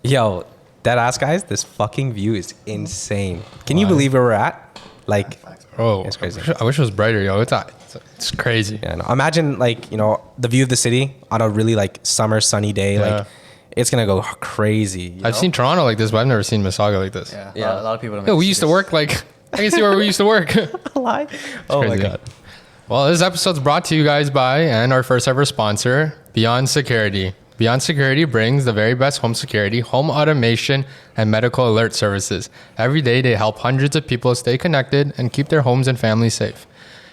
Yo, that ass guys, this fucking view is insane. Can you believe where we're at? Like, it's crazy. I wish it was brighter, yo. It's crazy. Yeah, no. Imagine like, the view of the city on a really like summer sunny day. Yeah. Like, it's gonna go crazy. I've seen Toronto like this, but I've never seen Mississauga like this. Yeah. A lot of people don't. Yo, we used to work like. I can see where we used to work. Lie. Oh my crazy. god. Well, this episode's brought to you guys by and our first ever sponsor, Beyond Security. Beyond Security brings the very best home security, home automation, and medical alert services. Every day, they help hundreds of people stay connected and keep their homes and families safe.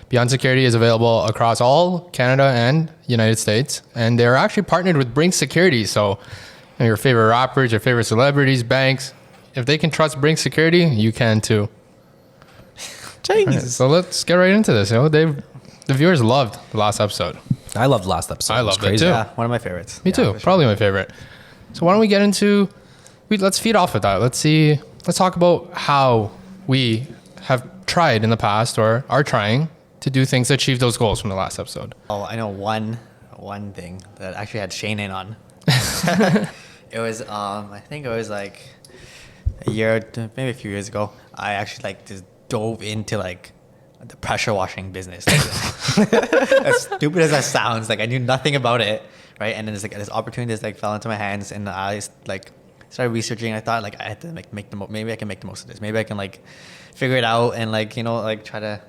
Beyond Security is available across all Canada and United States, and they're actually partnered with Brink Security. So, your favorite rappers, your favorite celebrities, banks, if they can trust Brink Security, you can too. Jeez. Right, so let's get right into this. The viewers loved the last episode. I loved the last episode. I loved it too. Yeah, one of my favorites. Me too. Probably my favorite. So why don't we get into? Let's feed off of that. Let's talk about how we have tried in the past or are trying to do things to achieve those goals from the last episode. Oh, I know one thing that actually had Shane in on. It was I think it was like a year, maybe a few years ago. I actually like just dove into like the pressure washing business. As stupid as that sounds, like I knew nothing about it, right? And then there's like this opportunity just like fell into my hands, and I like started researching. I thought like I had to like maybe I can make the most of this. Maybe I can like figure it out and like like try to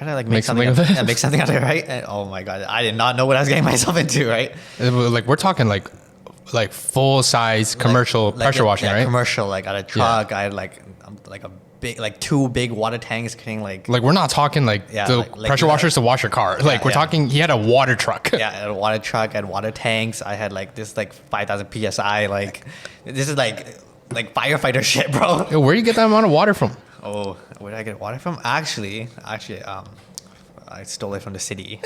like make something out of it. Yeah, make something out of it, right? And, oh my god, I did not know what I was getting myself into, right? Like we're talking like full size commercial pressure washing, right? Commercial, like at a truck. I had like a big, like two big water tanks getting like we're not talking like the pressure washers to wash your car. Like we're talking, he had a water truck. Yeah, I had a water truck. I had water tanks. I had like this like 5,000 psi. Like this is like firefighter shit, bro. Yo, where do you get that amount of water from? Oh, where did I get water from? Actually, I stole it from the city.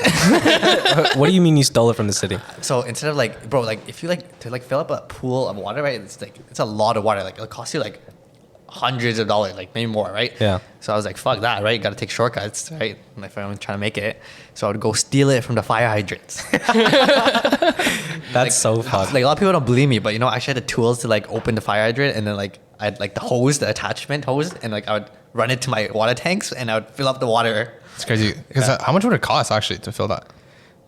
What do you mean you stole it from the city? So instead of like, bro, like if you like to like fill up a pool of water, right? It's a lot of water. Like it'll cost you like hundreds of dollars, like maybe more, right? Yeah. So I was like, fuck that, right? Got to take shortcuts, right? And if I'm trying to make it, so I would go steal it from the fire hydrants. That's so fun. Like a lot of people don't believe me, but I actually had the tools to like open the fire hydrant, and then like I had like the hose, the attachment hose, and like I would run it to my water tanks, and I would fill up the water. It's crazy. Because how much would it cost actually to fill that?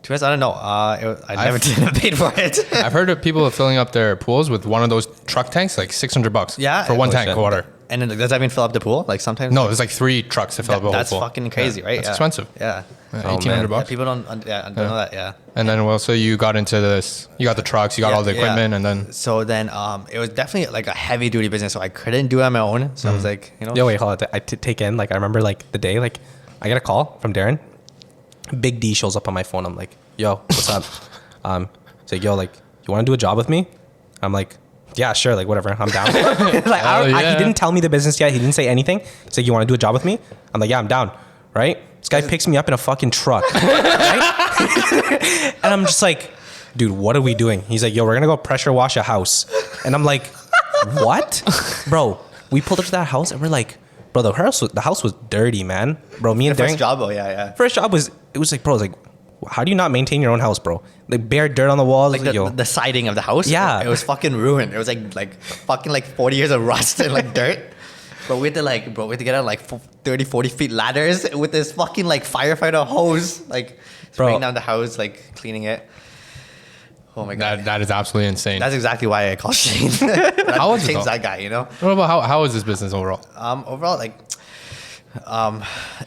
To be honest, I don't know. I never paid for it. I've heard of people filling up their pools with one of those truck tanks, like $600. Yeah, for one tank of water. And then does that mean fill up the pool? Like sometimes? No, there's like 3 trucks to fill up a whole pool. That's fucking crazy, right? That's expensive. Yeah. $1,800. Yeah, people don't know that. Yeah. And then so you got into this. You got the trucks. You got all the equipment, and then. So then, it was definitely like a heavy duty business. So I couldn't do it on my own. So I was like, Yo, wait, hold on. I take in, like, I remember like the day, like I get a call from Darren. Big D shows up on my phone. I'm like, yo, what's up? He's like, yo, like, you want to do a job with me? I'm like, yeah, sure, like whatever, I'm down. He didn't tell me the business yet. He didn't say anything. He's like, you want to do a job with me? I'm like, yeah, I'm down. Right? This guy picks me up in a fucking truck. Right? And I'm just like, dude, what are we doing? He's like, yo, we're gonna go pressure wash a house. And I'm like, what? Bro, we pulled up to that house and we're like, bro, the house was dirty, man. Bro, me and Darren. First job, yeah. First job was bro, it was like, how do you not maintain your own house, bro? Like bare dirt on the walls. Like the siding of the house. Yeah. It was fucking ruined. It was like fucking like 40 years of rust and like dirt. But we had to get on like 30, 40 feet ladders with this fucking like firefighter hose, like spraying down the house, like cleaning it. Oh my god. That is absolutely insane. That's exactly why I call Shane. How was it though? that guy, What about how is this business overall? Overall, like,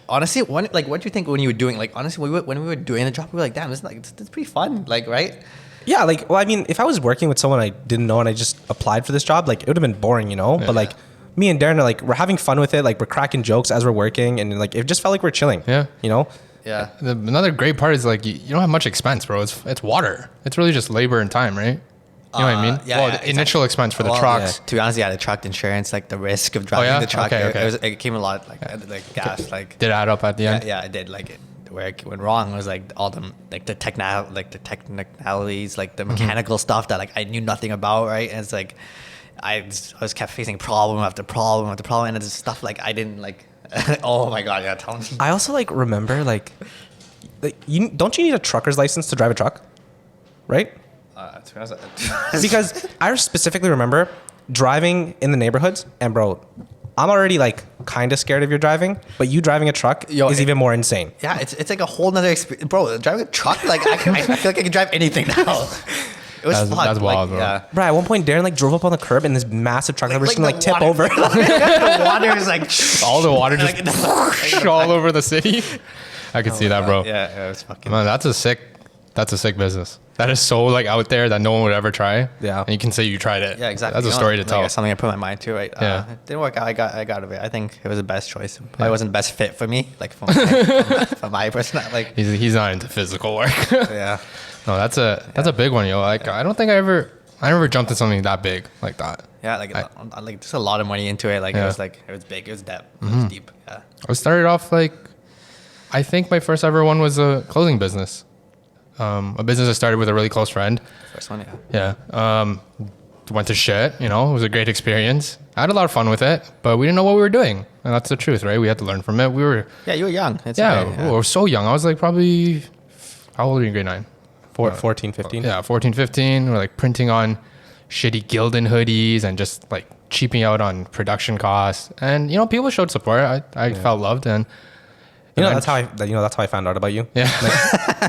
honestly, what do you think when you were doing, like, honestly, when we were doing the job, we were like, damn, it's pretty fun, like, right? Yeah, like, well, I mean, if I was working with someone I didn't know and I just applied for this job, like, it would have been boring, Yeah. But like, me and Darren are like, we're having fun with it, like, we're cracking jokes as we're working, and like, it just felt like we're chilling. Yeah. Yeah. Another great part is like you don't have much expense, bro. It's water. It's really just labor and time, right? You know what I mean? Yeah, the initial expense for the trucks. Yeah. To be honest, the truck insurance, like the risk of driving the truck, it came a lot, like gas, like. Did it add up at the end? Yeah, it did. Like where it went wrong was like all the technicalities, like the mechanical stuff that like I knew nothing about, right? And it's like I was kept facing problem after problem after problem, and it's stuff like I didn't like. Oh my god, yeah, tell me. I also like remember like you don't you need a trucker's license to drive a truck, right? To be honest, Because I specifically remember driving in the neighborhoods, and bro, I'm already like kind of scared of your driving, but you driving a truck is even more insane. yeah, it's like a whole nother experience, bro. Driving a truck, like I feel like I can drive anything now. It was fun. That's wild, bro. Yeah. Bro, at one point, Darren like drove up on the curb in this massive truck that was just gonna like tip water- over. the water is like All the water just all over the city. I could see that, bro. Yeah, it was fucking. Man, that's a sick business. That is so like out there that no one would ever try. Yeah. And you can say you tried it. Yeah, exactly. That's a story to tell. Like, something I put my mind to, right? Yeah. It didn't work out. I got of it. I think it was the best choice. Probably wasn't the best fit for me, like for my personality. Like, He's not into physical work. yeah. No, that's a big one, yo. Like I don't think I never jumped in something that big like that. Yeah, like just a lot of money into it. Like Yeah. it was big. It was depth. It was deep. Yeah. I started off like, I think my first ever one was a clothing business. A business I started with a really close friend. First one, yeah. Yeah. Went to shit, you know, it was a great experience. I had a lot of fun with it, but we didn't know what we were doing. And that's the truth, right? We had to learn from it. We were, Yeah, you were young. It's yeah, okay, we were so young. I was like probably, how old are you in grade 9? 14, 15. Yeah, 14, 15. We're like printing on shitty Gildan hoodies and just like cheaping out on production costs. And, you know, people showed support. I felt loved. And, That's how I found out about you. yeah.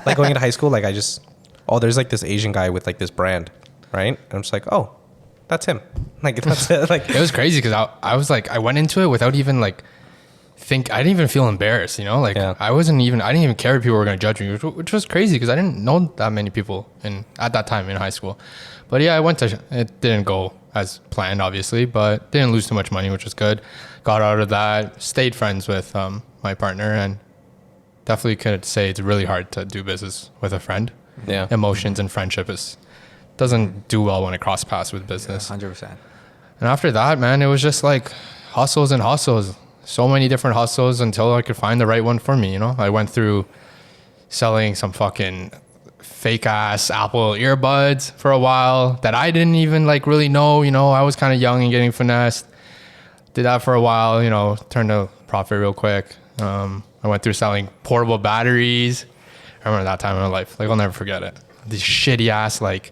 Like going into high school, like there's like this Asian guy with like this brand, right? And I'm just like, oh, that's him. Like that's it. Like It was crazy because I was like, I went into it without even like I didn't even feel embarrassed, you know? Like Yeah. I didn't even care if people were going to judge me, which was crazy because I didn't know that many people at that time in high school. But yeah, it didn't go as planned, obviously, but didn't lose too much money, which was good. Got out of that, stayed friends with my partner, and definitely could say it's really hard to do business with a friend. Yeah. Emotions and friendship doesn't do well when it cross paths with business. 100%. And after that, man, it was just like hustles and hustles. So many different hustles until I could find the right one for me, you know? I went through selling some fucking fake ass Apple earbuds for a while that I didn't even like really know, you know? I was kind of young and getting finessed. Did that for a while, you know, turned a profit real quick. I went through selling portable batteries. I remember that time in my life. Like, I'll never forget it. These shitty ass, like,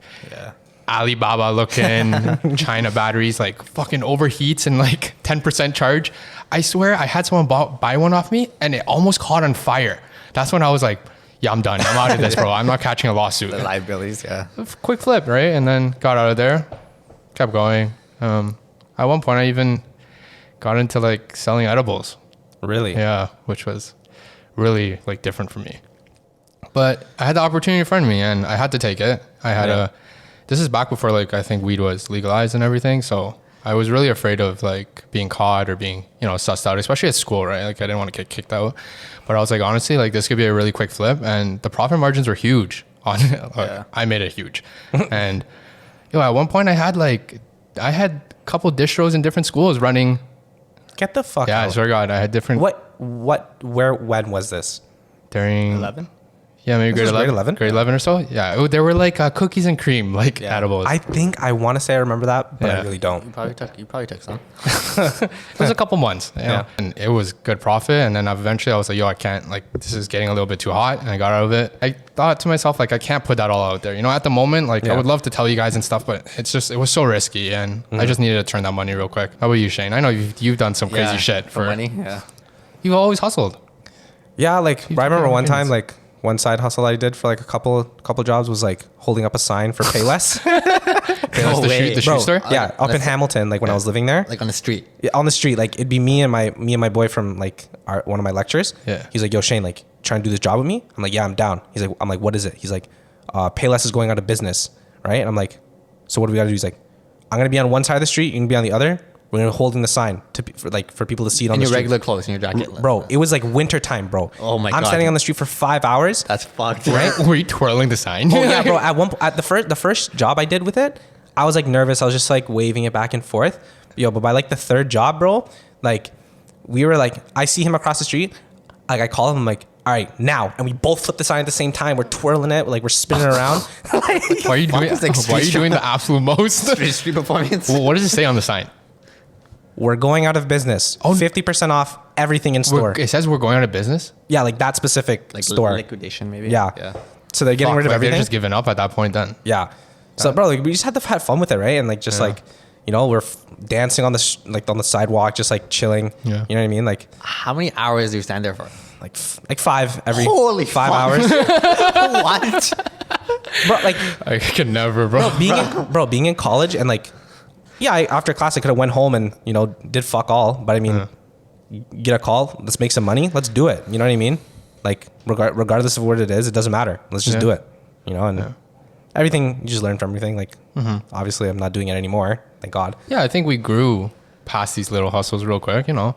Alibaba looking China batteries, like fucking overheats and like 10% charge. I swear I had someone buy one off me and it almost caught on fire. That's when I was like, yeah, I'm done. I'm out of this, bro. I'm not catching a lawsuit. The liabilities, yeah. Quick flip, right? And then got out of there, kept going. At one point I even got into like selling edibles. really? Yeah, which was really like different for me. But I had the opportunity in front of me and I had to take it. This is back before like I think weed was legalized and everything. So I was really afraid of like being caught or being, you know, sussed out, especially at school, right? Like I didn't want to get kicked out. But I was like, honestly, like this could be a really quick flip and the profit margins were huge on it. I made it huge. And at one point I had a couple distros in different schools running. Get the fuck Yeah, out. I swear to God, I had different. When was this? During 11? Yeah, maybe This grade was grade 11. 11? Grade 11 or so. Yeah, there were like cookies and cream, like edibles. I think I want to say I remember that, but I Yeah. really don't. You probably took some. It was a couple months. Yeah. And it was good profit. And then eventually I was like, I can't, like, this is getting a little bit too hot. And I got out of it. I thought to myself, like, I can't put that all out there. You know, at the moment, like, I would love to tell you guys and stuff, but it was so risky. And I just needed to turn that money real quick. How about you, Shane? I know you've done some crazy shit for money. Yeah. You've always hustled. Yeah, like I remember one time, kids. like one side hustle I did for like a couple jobs was like holding up a sign for Payless. Payless, the shoe Bro, store? yeah, up in Hamilton, like when I was living there. Like on the street. Yeah, on the street, like it'd be me and my boy from like one of my lectures. Yeah. He's like, yo, Shane, like trying to do this job with me? I'm like, yeah, I'm down. I'm like, what is it? He's like, Payless is going out of business, right? And I'm like, so what do we gotta do? He's like, I'm gonna be on one side of the street, you can be on the other. We're gonna holding the sign for people to see it on In the your street. regular clothes, in your jacket. Bro, it was like winter time, bro. Oh my I'm God. standing on the street for 5 hours. That's fucked. Right? Were you twirling the sign? Oh yeah, bro. At the first job I did with it, I was like nervous. I was just like waving it back and forth. But by like the third job, bro, like we were like, I see him across the street. Like I call him, I'm like, all right, now. And we both flip the sign at the same time. We're twirling it, like we're spinning around. Why are you doing, It's like why are you doing the absolute most? Street performance. Well, what does it say on the sign? We're going out of business. 50% off everything in store. It says we're going out of business. Yeah, like that specific Like store. liquidation, maybe. Yeah. So they're getting rid of Like, everything. they're just giving up at that point then. Yeah. So, bro, like, we just had to have fun with it, right? And like, just like, you know, we're dancing on the like on the sidewalk, just like chilling. Yeah. You know what I mean? Like, How many hours do you stand there for? like 5 every Holy 5 fuck. hours. What? Bro, like, I could never, bro. being in college and like, yeah, after class I could have went home and, you know, did fuck all. But I mean, get a call, let's make some money, let's do it. You know what I mean? Like, regardless of what it is, it doesn't matter. Let's just do it. You know, and everything, you just learn from everything. Like, obviously I'm not doing it anymore, thank God. Yeah, I think we grew past these little hustles real quick. You know,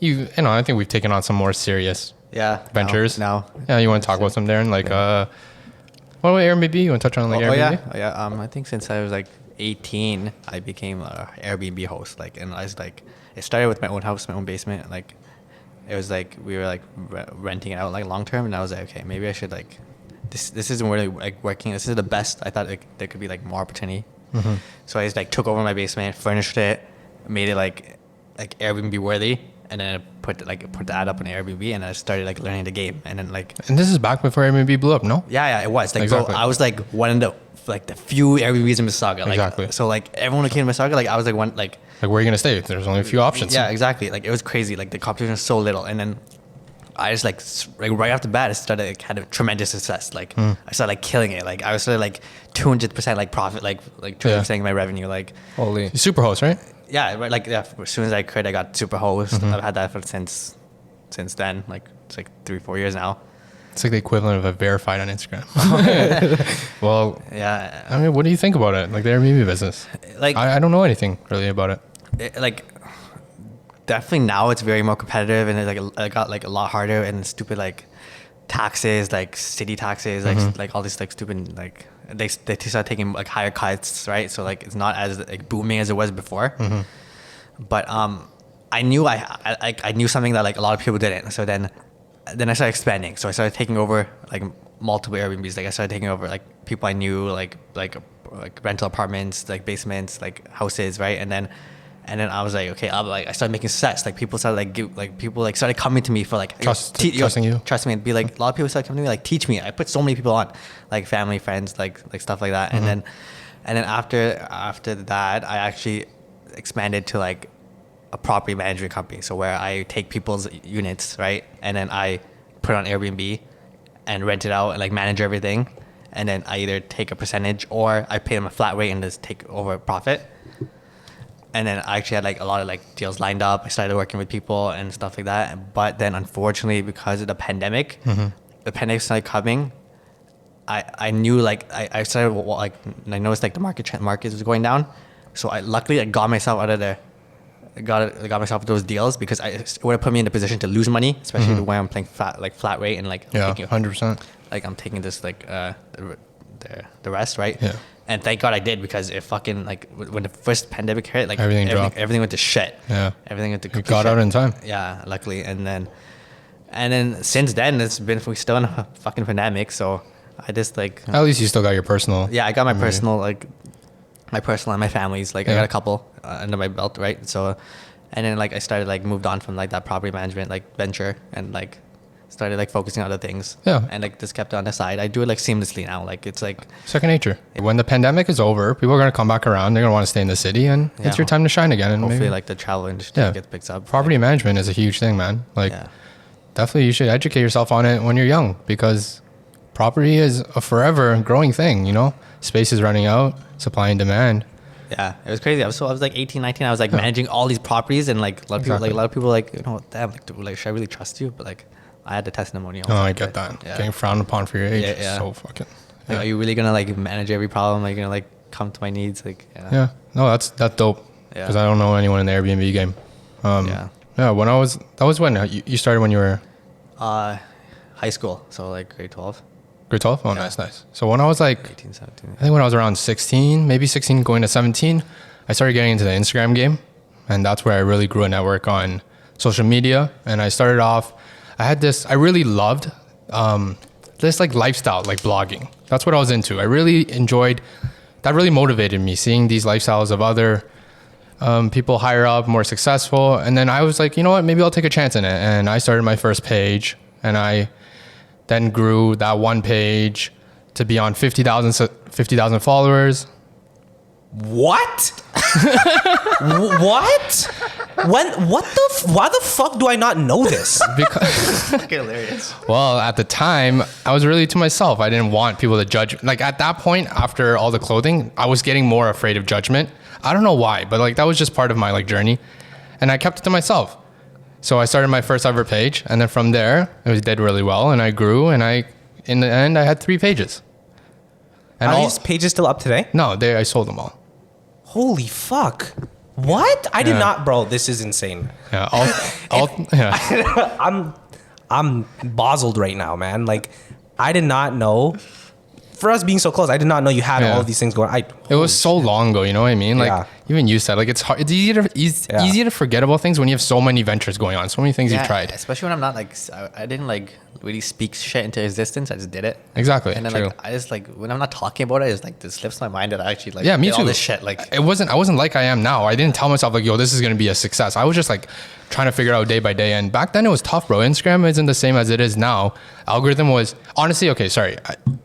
I think we've taken on some more serious ventures. No. Yeah, you want to talk about some, Darren? Like, what about Airbnb? You want to touch on like Airbnb? I think since I was like 18, I became a Airbnb host. Like, and I was like, it started with my own house, my own basement. Like, it was like we were like renting it out like long term, and I was like, okay, maybe I should like this isn't really like working. This is the best. I thought like there could be like more opportunity. So I just like took over my basement, furnished it, made it like Airbnb worthy, and then I put the ad up on Airbnb, and I started like learning the game, and then like. And this is back before Airbnb blew up, no? Yeah, it was like Exactly. bro, I was like one of the few Airbnbs in Mississauga. Like, Exactly. So like everyone who came to Mississauga, like I was like one like. Like, where are you gonna stay? There's only a few options. Yeah, exactly. Like it was crazy. Like the competition was so little, and then I just like right off the bat, I started like had a tremendous success. Like I started like killing it. Like I was started like 200% like profit, like 200% my revenue. Like Holy. Superhost, right? yeah, right. Like yeah, as soon as I could, I got Superhost. I've had that for since then. Like it's like 3-4 years now. It's like the equivalent of a verified on Instagram. Well, Yeah, I mean, what do you think about it? Like the Airbnb business? like I don't know anything really about it. like definitely now it's very more competitive, and it got like a lot harder, and stupid like taxes, like city taxes, like all these like stupid like they start taking like higher cuts, right? So like it's not as like booming as it was before. But I knew I knew something that like a lot of people didn't. So then I started expanding. So I started taking over like multiple Airbnbs. Like I started taking over like people I knew, like rental apartments, like basements, like houses, right? And then I was like, okay, I started making success. Like people started people started coming to me for like trusting you. Trust me. And be like, a lot of people started coming to me like, teach me. I put so many people on, like family, friends, like stuff like that. And then after that, I actually expanded to like a property management company. So where I take people's units, right, and then I put it on Airbnb and rent it out and like manage everything. And then I either take a percentage or I pay them a flat rate and just take over profit. And then I actually had like a lot of like deals lined up. I started working with people and stuff like that. But then unfortunately, because of the pandemic, the pandemic started coming. I knew like I started like I noticed like the market was going down. So I luckily got myself out of there. Got myself those deals, because it would have put me in a position to lose money, especially when I'm playing flat rate and like Yeah, 100%. like I'm taking this like the rest, right? Yeah. And thank God I did, because it fucking like when the first pandemic hit, like Everything dropped. everything went to shit. Yeah. Everything went to You complete got shit. out in time. Yeah, luckily. And then since then we're still in a fucking pandemic, so I just like At least you still got your personal. yeah, I got my personal like my personal and my family's, like I got a couple under my belt, right? So and then like I started like moved on from like that property management like venture, and like started like focusing on other things. Yeah. And like just kept it on the side. I do it like seamlessly now. Like it's like Second nature. When the pandemic is over, people are going to come back around. They're going to want to stay in the city, and it's your time to shine again. And hopefully maybe, like the travel industry gets picked up. property management is a huge thing, man. Like, Yeah. definitely you should educate yourself on it when you're young, because property is a forever growing thing, you know? Space is running out, supply and demand. Yeah, it was crazy. I was like 18, 19. I was like managing all these properties, and like a lot of people like, you know, damn, like, dude, like, should I really trust you? But like, I had the testimonial. Oh, I get that. Yeah. Getting frowned upon for your age Yeah, is yeah. so fucking... Like, are you really gonna like manage every problem? Like, you gonna like come to my needs? Like, Yeah. No, that's dope. Yeah. Because I don't know anyone in the Airbnb game. Yeah, when that was when you started when you were high school, so like grade 12, grade 12? Oh, nice. So when I was like, 18, 17. I think when I was around 16, maybe 16 going to 17, I started getting into the Instagram game. And that's where I really grew a network on social media. And I started off, I really loved this like lifestyle, like blogging. That's what I was into. I really enjoyed, that really motivated me, seeing these lifestyles of other people higher up, more successful. And then I was like, you know what, maybe I'll take a chance in it. And I started my first page, and I then grew that one page to be on 50,000 followers. What? What? Why the fuck do I not know this? Because, Fucking hilarious. well, at the time, I was really to myself. I didn't want people to judge. Like at that point, after all the clothing, I was getting more afraid of judgment. I don't know why, but like that was just part of my like journey, and I kept it to myself. So I started my first ever page, and then from there, it did really well, and I grew, and in the end, I had 3 pages. And Are all, these pages still up today? no, I sold them all. Holy fuck. What? I did not, bro. This is insane. Yeah, yeah. I'm bozzled right now, man. Like, I did not know. For us being so close, I did not know you had Yeah. all of these things going. It was so long ago, you know what I mean? Like Yeah. even you said, like it's hard. It's easy to forget about things when you have so many ventures going on, so many things you've tried. Especially when I'm not like, I didn't like really speak shit into existence. I just did it. Exactly. And then true. like, I just like, when I'm not talking about it, it's like, this slips my mind that I actually like, Yeah, me did too. all this shit. Like, I wasn't like I am now. I didn't tell myself like, yo, this is gonna be a success. I was just like trying to figure out day by day. And back then it was tough, bro. Instagram isn't the same as it is now. Algorithm was honestly okay. Sorry,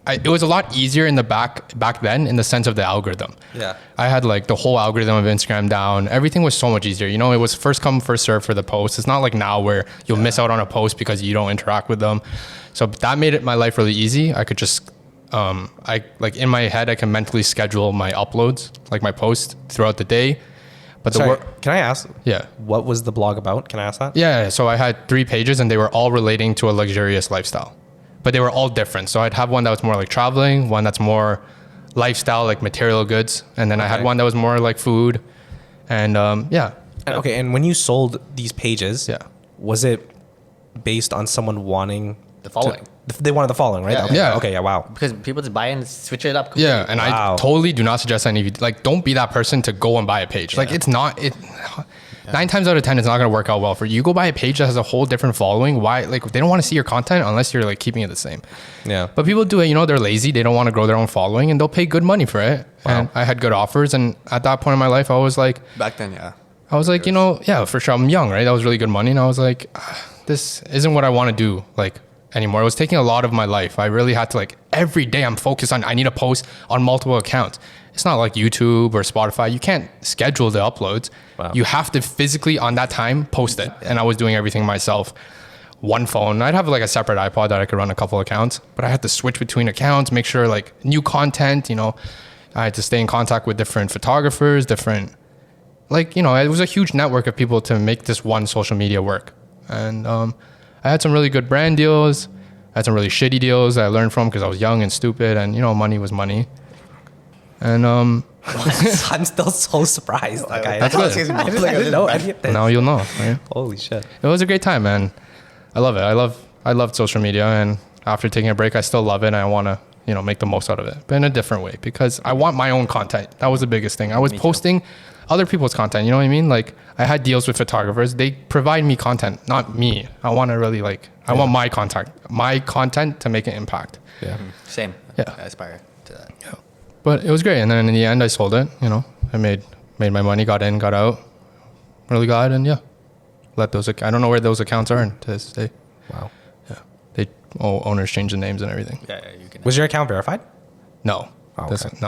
it was a lot easier in the back then in the sense of the algorithm. Yeah. I had like the whole algorithm of Instagram down. Everything was so much easier. You know, it was first come, first serve for the posts. It's not like now where you'll miss out on a post because you don't interact with them. So that made my life really easy. I could just, I like in my head, I can mentally schedule my uploads, like my posts throughout the day. But the Sorry, work, can I ask? yeah. What was the blog about? Can I ask that? Yeah, so I had 3 pages and they were all relating to a luxurious lifestyle, but they were all different. So I'd have one that was more like traveling, one that's more lifestyle, like material goods. And then I had Okay. one that was more like food. And yeah. And, okay, and when you sold these pages, Yeah. was it based on someone wanting the following. They wanted the following, right? Yeah. Okay. Yeah. Okay. Yeah. Wow. Because people just buy and switch it up. Yeah, and Wow. I totally do not suggest any of you, like, don't be that person to go and buy a page. Like, it's not, 9 times out of 10, it's not going to work out well for you. You go buy a page that has a whole different following. Why? Like, they don't want to see your content unless you're, like, keeping it the same. Yeah. But people do it, you know, they're lazy. They don't want to grow their own following, and they'll pay good money for it. Wow. And I had good offers, and at that point in my life, I was like, Back then, yeah. you know, yeah, for sure, I'm young, right? That was really good money, and I was like, this isn't what I want to do, like, anymore. It was taking a lot of my life. I really had to, like, every day I'm focused on, I need to post on multiple accounts. It's not like YouTube or Spotify. You can't schedule the uploads. Wow. You have to physically on that time post it. And I was doing everything myself. One phone. I'd have like a separate iPod that I could run a couple accounts, but I had to switch between accounts, make sure like new content, you know, I had to stay in contact with different photographers, like, you know, it was a huge network of people to make this one social media work. And I had some really good brand deals. I had some really shitty deals that I learned from because I was young and stupid, and, you know, money was money. And I'm still so surprised. Like, That's good. I didn't know any of this. now you'll know, right? Holy shit. It was a great time, man. I love it. I loved social media, and after taking a break, I still love it, and I want to, you know, make the most out of it, but in a different way, because I want my own content. That was the biggest thing. I was posting other people's content. You know what I mean? Like, I had deals with photographers. They provide me content, not me. I want to really I want my content to make an impact. Yeah. Same. Yeah. I aspire to that. But it was great. And then in the end, I sold it. You know, I made my money, got in, got out, really got, and yeah, let those. I don't know where those accounts are to this day. Wow. Yeah, owners changed the names and everything. Yeah, you can. Was your account verified? No, Oh, That's- okay. no,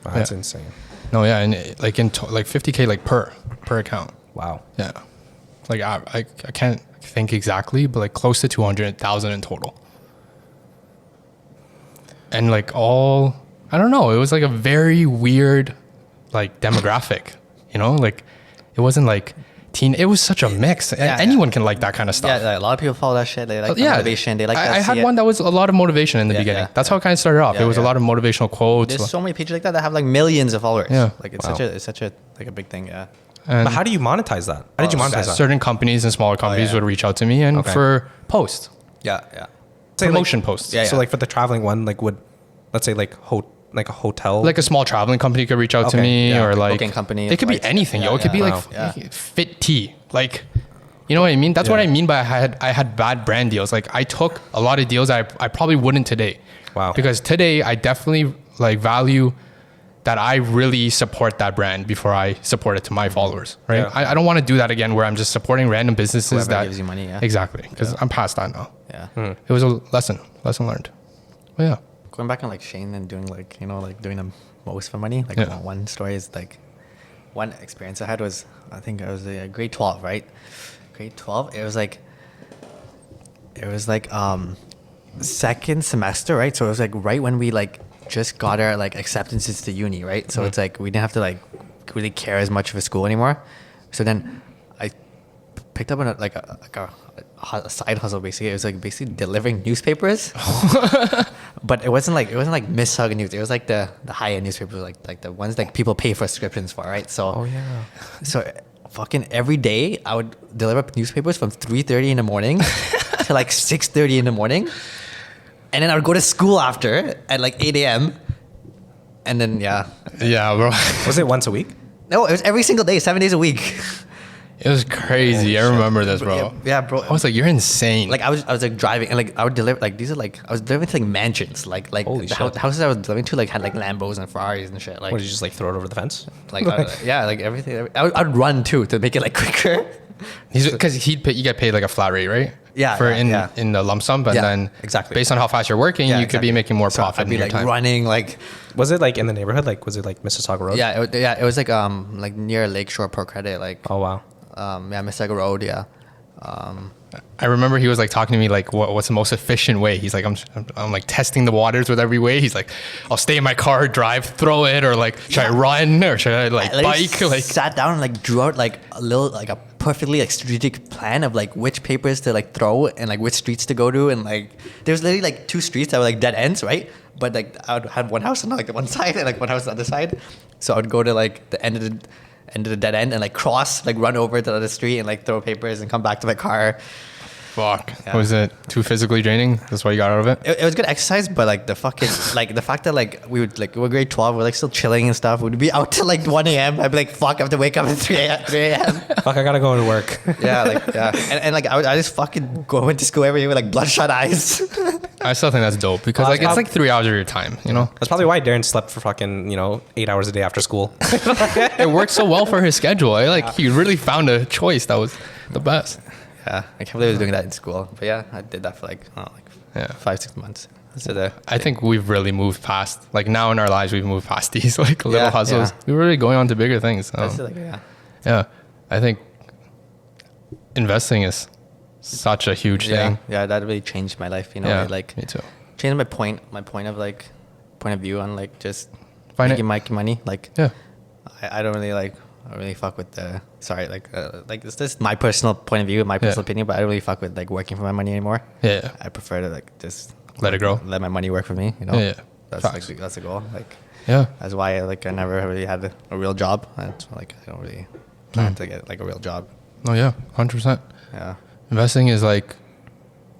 Wow, that's Yeah. insane. no, yeah, and like like 50K like per account. Wow. Yeah, like I can't think exactly, but like close to 200,000 in total. And like I don't know, it was like a very weird like demographic, you know, like it wasn't like teen. It was such a mix. Yeah, Anyone can like that kind of stuff. Yeah, like, a lot of people follow that shit. They like the motivation. They like that. I had one that was a lot of motivation in the beginning. That's how it kind of started off. Yeah, It was a yeah. lot of motivational quotes. There's so many pages like that have like millions of followers. Yeah. Like it's Wow. such a like a big thing. Yeah. And But how do you monetize that? How did you monetize that? certain companies and smaller companies yeah. would reach out to me and Okay. for posts, Yeah. Yeah. Say, like- promotion posts. Yeah, So like for the traveling one, like let's say like a hotel. Like a small traveling company could reach out to Okay, me, yeah, or like like booking company, It could be flights. anything, yo. Yeah, It could be yeah. like Wow. fit tea, like, you know what I mean? That's what Yeah. I mean by I had bad brand deals. Like I took a lot of deals I probably wouldn't today. Wow. Because today I definitely like value that I really support that brand before I support it to my followers, right? Yeah. I don't want to do that again where I'm just supporting random businesses Whoever that gives you money, yeah. Exactly, because I'm past that now. Yeah. It was a lesson learned. But yeah. going back on like Shane and doing like, you know, like doing the most for money. Like Yeah. one story is like, one experience I had was, I think I was grade 12, right? Grade 12. It was like second semester, right? So it was like right when we like just got our like acceptances to uni, right? So it's like we didn't have to like really care as much for school anymore. So then I picked up on a side hustle basically. It was like basically delivering newspapers. But it wasn't like Miss Hug News. It was like the high end newspapers, like the ones that people pay for subscriptions for, right? So Oh yeah. so fucking every day I would deliver newspapers from 3:30 in the morning to like 6:30 in the morning. And then I would go to school after at like 8 a.m. And then Yeah, bro. Was it once a week? no, it was every single day, 7 days a week. It was crazy. I remember this, bro. Yeah, bro. I was like, you're insane. Like I was like driving and like I would deliver like these are like I was delivering to like mansions, like Holy the shit. houses I was delivering to like had like Lambos and Ferraris and shit. Like What did you just like throw it over the fence? like yeah, like everything. I'd run too to make it like quicker. Because you get paid like a flat rate, right? Yeah, For yeah. in the lump sum, but Yeah, then exactly. based on how fast you're working, Yeah, you could be exactly. making more So profit I'd be in your like time. running like Was it like in the neighborhood? Like was it like Mississauga Road? yeah, it was like near Lakeshore Pro Credit, like Oh wow. Mississauga Road, yeah. I remember he was like talking to me like, what's the most efficient way? He's like, I'm like testing the waters with every way. He's like, I'll stay in my car, drive, throw it, or like, should I run or should I like literally bike? Like, sat down and like drew out like a little like a perfectly like strategic plan of like which papers to like throw and like which streets to go to, and like there was literally like two streets that were like dead ends, right? But like I would have one house on like one side and like one house on the other side, so I would go to like the end of the dead end and like cross, like run over to the other street and like throw papers and come back to my car. fuck. Yeah. Was it too physically draining? That's why you got out of it? It was good exercise, but like the fucking like the fact that like we were grade 12, we're like still chilling and stuff. We'd be out till like 1 a.m. I'd be like, fuck, I have to wake up at 3 a.m. Fuck, I gotta go to work. Yeah, like yeah, and like I just fucking go into school every day with like bloodshot eyes. I still think that's dope because like it's like 3 hours of your time, you know? That's probably why Darren slept for fucking 8 hours a day after school. It worked so well for his schedule. Like he really found a choice that was the best. Yeah, I can't believe I was doing that in school. But yeah, I did that for like Yeah. 5-6 months. So I think we've really moved past, like now in our lives, we've moved past these like little Yeah, hustles. yeah. We're really going on to bigger things. that's like yeah. Yeah. I think investing is such a huge thing. Yeah, that really changed my life. You know, Yeah, it, like me too. changed my point of view on like just Find making money. Like Yeah. I don't really fuck with the it's just my personal point of view, my personal opinion, but I don't really fuck with like working for my money anymore. Yeah. I prefer to like just Let it grow. let my money work for me. You know, Yeah. that's Facts. like that's the goal. Like Yeah. that's why I never really had a real job. And like I don't really plan to get like a real job. Oh yeah. 100%. Yeah. Investing is like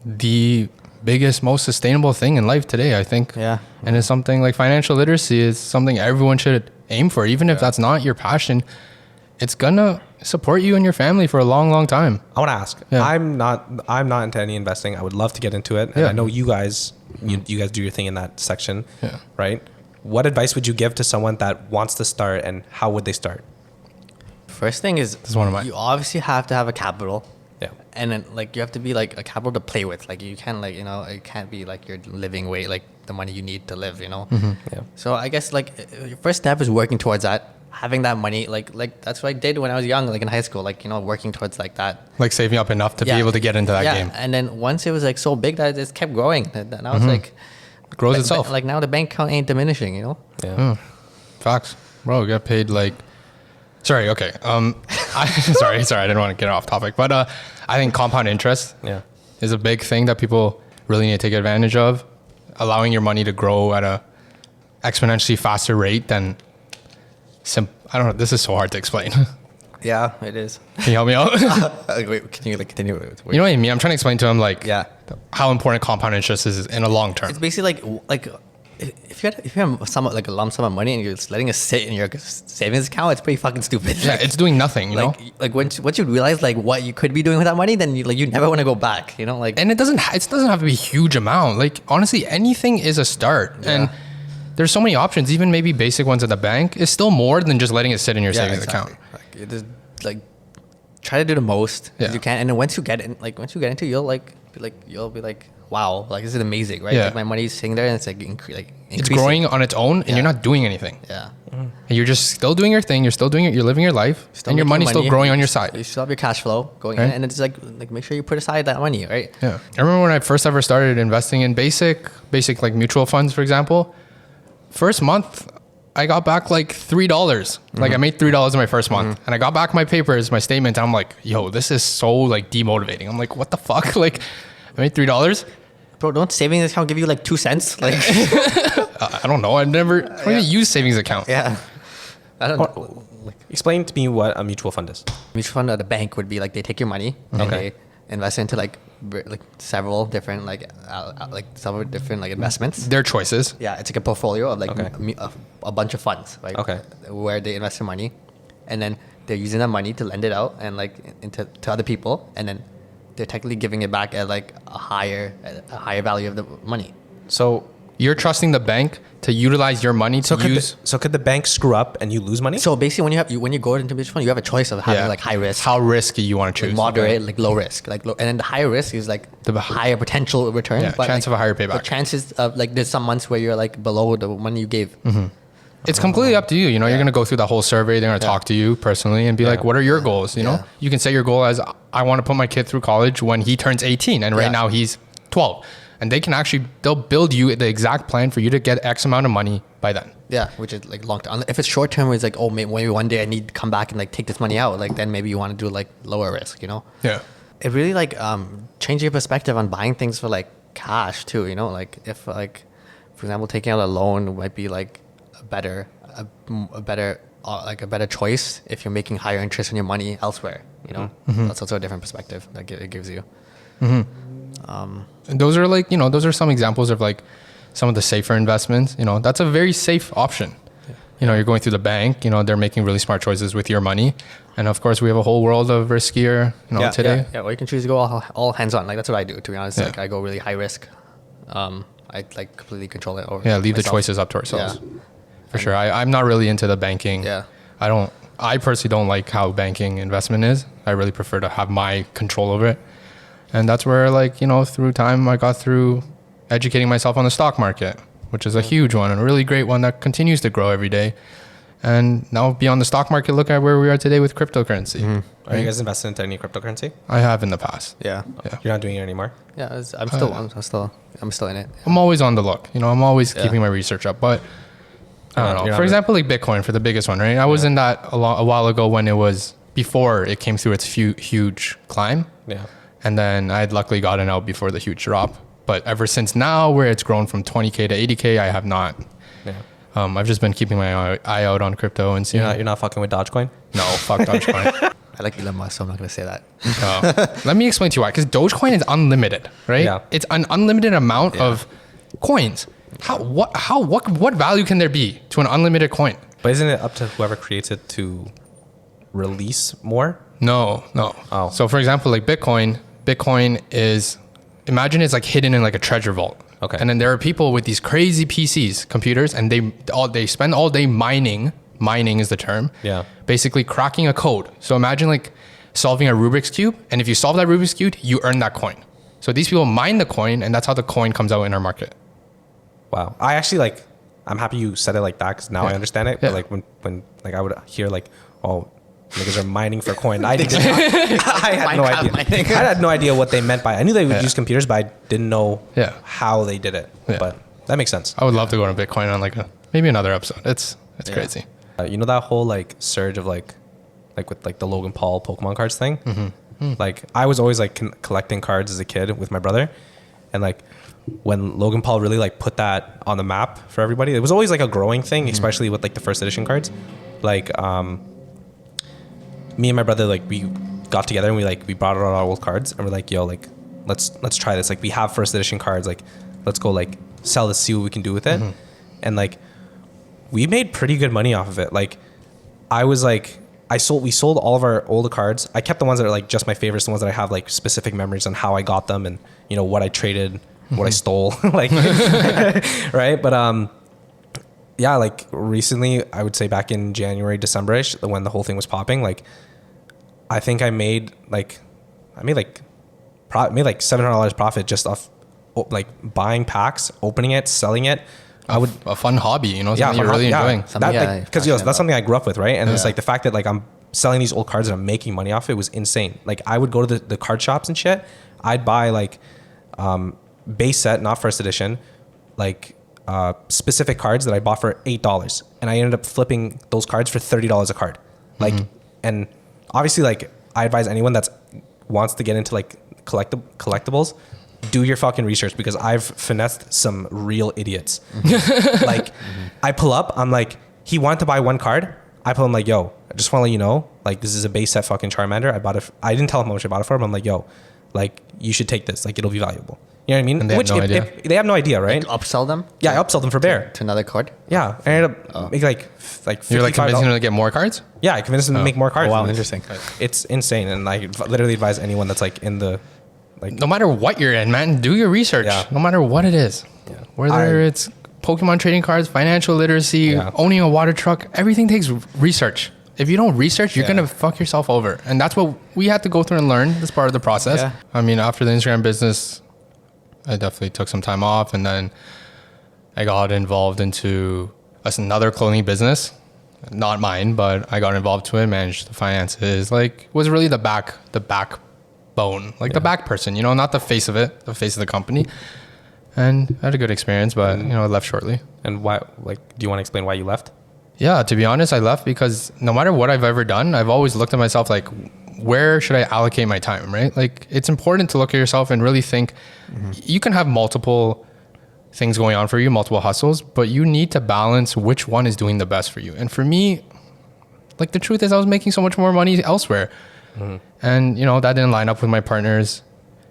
the biggest, most sustainable thing in life today, I think. Yeah. And it's something like financial literacy is something everyone should aim for. Even if Yeah. that's not your passion, it's gonna support you and your family for a long, long time. I want to ask. Yeah. I'm not into any investing. I would love to get into it. And Yeah. I know you guys guys do your thing in that section. Yeah. Right? What advice would you give to someone that wants to start, and how would they start? First thing is one of mine. you obviously have to have a capital. Yeah. And then like you have to be like a capital to play with. Like you can't like, it can't be like your living wage, like the money you need to live, Yeah. So I guess like your first step is working towards that. Having that money, like that's what I did when I was young, like in high school, like, working towards like that. Like saving up enough to be able to get into that game. And then once it was like so big that it just kept growing. Now it's like It grows itself. Like now the bank account ain't diminishing, Yeah. Facts. Bro, we got paid like... Sorry, okay. Sorry, I didn't want to get off topic. But I think compound interest Yeah. is a big thing that people really need to take advantage of. Allowing your money to grow at a exponentially faster rate than... I don't know. This is so hard to explain. Yeah, it is. Can you help me out? Wait, can you like continue? You know what I mean? I'm trying to explain to him like Yeah. how important compound interest is in a long term. It's basically like if you have somewhat like a lump sum of money and you're just letting it sit in your savings account, it's pretty fucking stupid. Yeah, it's doing nothing, you know? Like once you realize like what you could be doing with that money, then you never want to go back, like. And it doesn't have to be a huge amount. Like honestly, anything is a start. Yeah. And there's so many options. Even maybe basic ones at the bank is still more than just letting it sit in your savings account. Like it is like try to do the most Yeah. you can, and then once you get into, you'll be like, wow, like this is amazing, right? Yeah. Like my money's sitting there and it's like It's increasing. growing on its own, and Yeah. you're not doing anything. Yeah. And you're just still doing your thing. You're still doing it. You're living your life, Still and your making money's still money. growing on your side. You still have your cash flow going Right. in, and it's like make sure you put aside that money, right? Yeah. I remember when I first ever started investing in basic like mutual funds, for example. First month, I got back like $3. Like I made $3 in my first month, and I got back my papers, my statement. And I'm like, yo, this is so like demotivating. I'm like, what the fuck? Like, I made $3. Bro, don't savings account give you like 2 cents? Like, I don't know. I don't even use savings account. yeah. I don't know. Like, Explain to me what a mutual fund is. mutual fund at the bank would be like they take your money and Okay. they invest into like several different like investments. Their choices. Yeah, it's like a portfolio of like Okay. a bunch of funds, right? Okay. Where they invest their money, and then they're using that money to lend it out and like into to other people, and then they're technically giving it back at like a higher value of the money. So You're trusting the bank to utilize your money to use. could the bank screw up and you lose money? So basically, when you go into mutual fund, you have a choice of having like high risk, How risky you want to like choose. moderate, like low risk, like low, and then the higher risk is like The the higher potential return, Yeah, chance of a higher payback. But chances of like there's some months where you're like below the money you gave. It's completely up to you. You know, you're going to go through the whole survey. They're going to talk to you personally and be like, what are your goals? You know, Yeah. you can set your goal as I want to put my kid through college when he turns 18. And right Yeah. now he's 12. And they can actually, they'll build you the exact plan for you to get X amount of money by then. Yeah, which is like long term. If it's short term, it's like, oh, maybe one day I need to come back and like take this money out. Like then maybe you want to do like lower risk, you know? Yeah. It really like changed your perspective on buying things for like cash too, you know? Like if like, for example, taking out a loan might be like a better choice if you're making higher interest on your money elsewhere, you know? That's also a different perspective that it gives you. And those are like, you know, those are some examples of like some of the safer investments. You know, that's a very safe option. You know, you're going through the bank, you know, they're making really smart choices with your money. And of course, we have a whole world of riskier, you know, today. Yeah, or you can choose to go all hands on. Like that's what I do, to be honest. Yeah. Like I go really high risk. I like completely control it over. Yeah, leave the myself. choices up to ourselves. Yeah. For sure. I'm not really into the banking. Yeah. I personally don't like how banking investment is. I really prefer to have my control over it. And that's where, like, you know, through time, I got through educating myself on the stock market, which is a huge one and a really great one that continues to grow every day. And now beyond the stock market, look at where we are today with cryptocurrency. Are you guys invested into any cryptocurrency? I have in the past. Yeah. Yeah. You're not doing it anymore? Yeah. I'm still in it. I'm always on the look. You know, I'm always keeping my research up. But I don't know. You're For not example, like Bitcoin for the biggest one, right? I was in that a while ago when it was before it came through its huge climb. Yeah. And then I had luckily gotten out before the huge drop. But ever since now, where it's grown from 20K to 80K, I have not. Yeah. I've just been keeping my eye out on crypto and seeing. You're not fucking with Dogecoin? No, fuck Dogecoin. I like Elon Musk, so I'm not gonna say that. Let me explain to you why. Because Dogecoin is unlimited, right? Yeah. It's an unlimited amount of coins. What value can there be to an unlimited coin? But isn't it up to whoever creates it to release more? No. Oh. So for example, like Bitcoin is, imagine it's like hidden in like a treasure vault. Okay. And then there are people with these crazy PCs, computers, and they spend all day mining. Mining is the term. Yeah. Basically cracking a code. So imagine like solving a Rubik's Cube, and if you solve that Rubik's Cube, you earn that coin. So these people mine the coin, and that's how the coin comes out in our market. Wow. I actually I'm happy you said it like that because now I understand it. Yeah. But like when like I would hear like, oh, niggas are mining for coin. I had no idea. mining. I had no idea what they meant by it. I knew they would use computers, but I didn't know how they did it. Yeah. But that makes sense. I would love to go to Bitcoin on like maybe another episode. It's crazy. You know that whole like surge of like with like the Logan Paul Pokemon cards thing? Mm-hmm. Like I was always like collecting cards as a kid with my brother. And like when Logan Paul really like put that on the map for everybody, it was always like a growing thing, especially with like the first edition cards. Like me and my brother, like we got together and we brought out our old cards and we're like, yo, like let's try this. Like we have first edition cards, like let's go like sell this, see what we can do with it. And like we made pretty good money off of it. Like we sold all of our older cards. I kept the ones that are like just my favorites, the ones that I have like specific memories on how I got them and you know what I traded, what I stole, like right. But yeah, like recently, I would say back in January, December-ish, when the whole thing was popping, like I think I made like $700 profit just off like buying packs, opening it, selling it. I would a fun hobby, you know, something fun you're really hobby, enjoying. Because that's something I grew up with, right? And it's Yeah. like the fact that like I'm selling these old cards and I'm making money off it was insane. Like I would go to the card shops and shit. I'd buy like base set, not first edition, like specific cards that I bought for $8, and I ended up flipping those cards for $30 a card. Like, and obviously, like I advise anyone that's wants to get into like collectibles, do your fucking research, because I've finessed some real idiots. Like, I pull up, I'm like, he wanted to buy one card. I pull him like, yo, I just want to let you know, like, this is a base set fucking Charmander. I bought it. I didn't tell him how much I bought it for, but I'm like, yo, like, you should take this. Like, it'll be valuable. You know what I mean? And they have no idea. They have no idea, right? Like upsell them? Yeah, I upsold them for bear. To another card? Yeah, I ended up making like You're like $55. convincing them to get more cards? Yeah, I convinced them to make more cards. Oh, wow, And interesting. It's insane, and I literally advise anyone that's like in the like. No matter what you're in, man, do your research. Yeah. No matter what it is. Whether it's Pokemon trading cards, financial literacy, owning a water truck, everything takes research. If you don't research, you're going to fuck yourself over. And that's what we had to go through and learn. That's part of the process. Yeah. I mean, after the Instagram business, I definitely took some time off, and then I got involved into another clothing business. Not mine, but I got involved to it, managed the finances, like was really the backbone, like the back person, you know, not the face of it, the face of the company. And I had a good experience, but you know, I left shortly. And why? Like, do you want to explain why you left? Yeah, to be honest, I left because no matter what I've ever done, I've always looked at myself like, where should I allocate my time, right? Like, it's important to look at yourself and really think. You can have multiple things going on for you, multiple hustles, but you need to balance which one is doing the best for you. And for me, like, the truth is I was making so much more money elsewhere. And, you know, that didn't line up with my partner's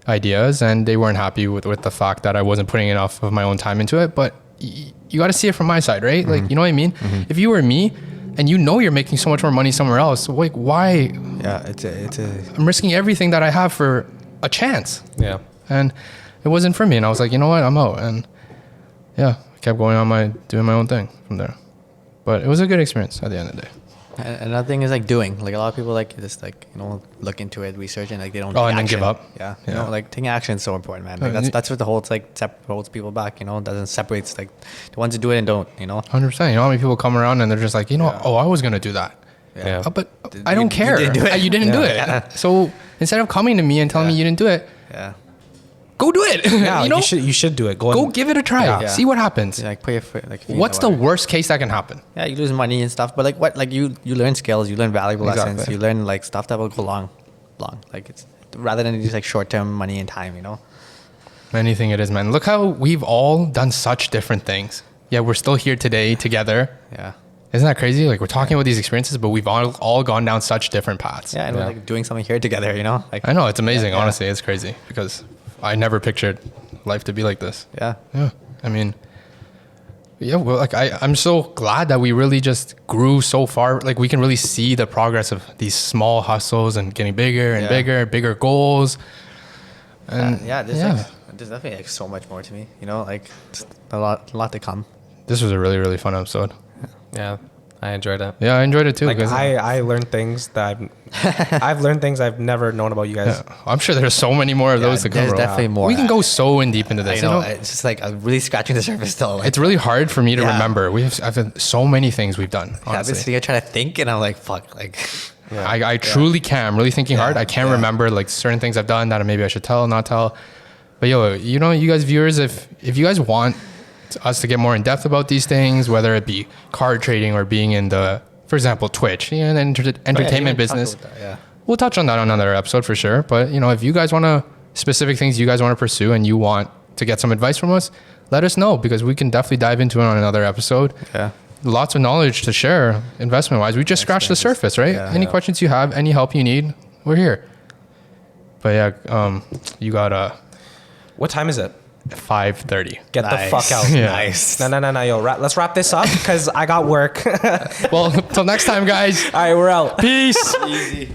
ideas, and they weren't happy with the fact that I wasn't putting enough of my own time into it. But you got to see it from my side, right? Like, you know what I mean? If you were me and you know you're making so much more money somewhere else, like, why? Yeah, it's a I'm risking everything that I have for a chance. Yeah. And it wasn't for me. And I was like, you know what? I'm out. And yeah, I kept going on doing my own thing from there. But it was a good experience at the end of the day. Another thing is like doing. Like, a lot of people like just like, you know, look into it, research, and like they don't. Oh, take and then action. give up. Yeah, you know, like taking action is so important, man. Like, that's what the holds holds people back. You know, doesn't separates like the ones who do it and don't. You know, 100%. You know how many people come around and they're just like, you know, oh, I was going to do that. Yeah. But I don't care. You didn't do it. You didn't do it. Yeah. So instead of coming to me and telling me you didn't do it, yeah, go do it. Yeah, you know, you should do it. go give it a try. Yeah. See what happens. yeah, like put your foot. Like, What's the worst case that can happen? Yeah, you lose money and stuff, but like what? Like you learn skills, you learn valuable lessons, Exactly. you learn like stuff that will go long. Like, it's rather than just like short term money and time. You know. Anything it is, man. Look how we've all done such different things. Yeah, we're still here today together. Yeah. Isn't that crazy? Like, we're talking about these experiences, but we've all gone down such different paths. Yeah, and we're like doing something here together. You know. Like, I know, it's amazing. Yeah. Honestly, it's crazy because I never pictured life to be like this. Yeah. Yeah. I mean, yeah, well, like I'm so glad that we really just grew so far. Like, we can really see the progress of these small hustles and getting bigger and bigger goals. And There's definitely like so much more to me. You know, like just a lot to come. this was a really, really fun episode. Yeah, I enjoyed it. Yeah, I enjoyed it too. Like, because I learned things that I've learned things I've never known about you guys. I'm sure there's so many more of those to come. There's bro. definitely more. We can go so in deep into I this. know, You know, it's just like I'm really scratching the surface still. Like, it's really hard for me to Yeah. remember. I've had so many things we've done. I've been Honestly. sitting here trying to think, and I'm like, fuck, like. I truly can. I'm really thinking hard. I can't Yeah. remember like certain things I've done that maybe I should tell, not tell. But yo, you know, you guys viewers, if you guys want us to get more in depth about these things, whether it be card trading or being in the, for example, Twitch, you know, the entertainment business, we'll touch on that on another episode for sure. But you know, if you guys want to specific things you guys want to pursue and you want to get some advice from us, let us know because we can definitely dive into it on another episode. Yeah. Lots of knowledge to share investment wise. We just scratched the surface, right? Yeah. Any questions you have, any help you need, we're here. But yeah, you got What time is it? 5:30. Get the Nice. fuck out. Yeah. Nice. No, yo. Let's wrap this up because I got work. Well, till next time, guys. All right, we're out. Peace. Easy.